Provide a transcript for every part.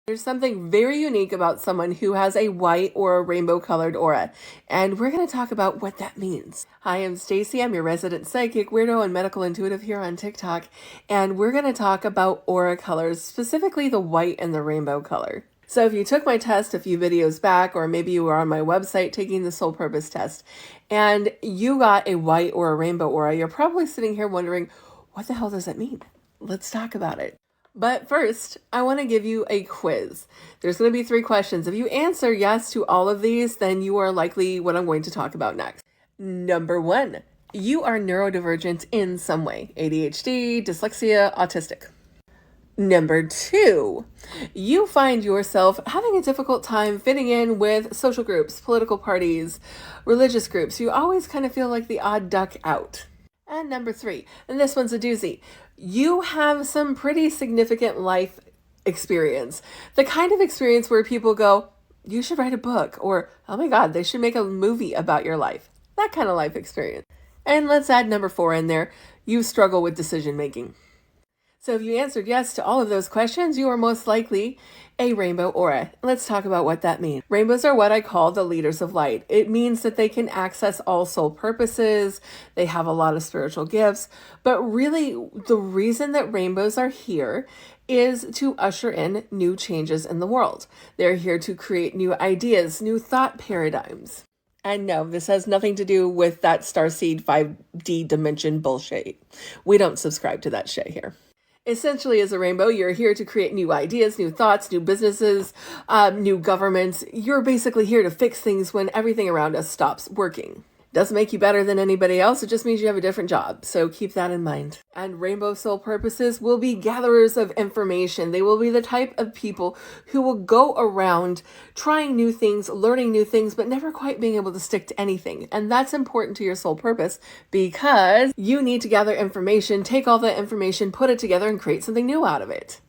There's something very unique about someone who has a white or a rainbow colored aura, and we're going to talk about what that means. Hi, I'm Stacy. I'm your resident psychic, weirdo, and medical intuitive here on TikTok, and we're going to talk about aura colors, specifically the white and the rainbow color. So if you took my test a few videos back, or maybe you were on my website taking the soul purpose test, and you got a white or a rainbow aura, you're probably sitting here wondering, what the hell does that mean? Let's talk about it. But first, I want to give you a quiz. There's going to be 3 questions. If you answer yes to all of these, then you are likely what I'm going to talk about next. Number 1, you are neurodivergent in some way. ADHD, dyslexia, autistic. Number 2, you find yourself having a difficult time fitting in with social groups, political parties, religious groups. You always kind of feel like the odd duck out. And number 3, and this one's a doozy, you have some pretty significant life experience. The kind of experience where people go, you should write a book, or, oh my God, they should make a movie about your life. That kind of life experience. And let's add number 4 in there, you struggle with decision making. So if you answered yes to all of those questions, you are most likely a rainbow aura. Let's talk about what that means. Rainbows are what I call the leaders of light. It means that they can access all soul purposes. They have a lot of spiritual gifts. But really, the reason that rainbows are here is to usher in new changes in the world. They're here to create new ideas, new thought paradigms. And no, this has nothing to do with that starseed 5D dimension bullshit. We don't subscribe to that shit here. Essentially, as a rainbow, you're here to create new ideas, new thoughts, new businesses, new governments. You're basically here to fix things when everything around us stops working. Doesn't make you better than anybody else. It just means you have a different job. So keep that in mind. And rainbow soul purposes will be gatherers of information. They will be the type of people who will go around trying new things, learning new things, but never quite being able to stick to anything. And that's important to your soul purpose because you need to gather information, take all that information, put it together, and create something new out of it.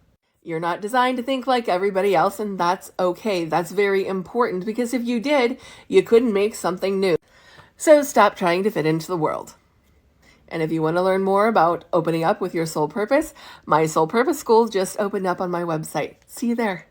You're not designed to think like everybody else, and that's okay. That's very important because if you did, you couldn't make something new. So stop trying to fit into the world. And if you want to learn more about opening up with your soul purpose, my soul purpose school just opened up on my website. See you there.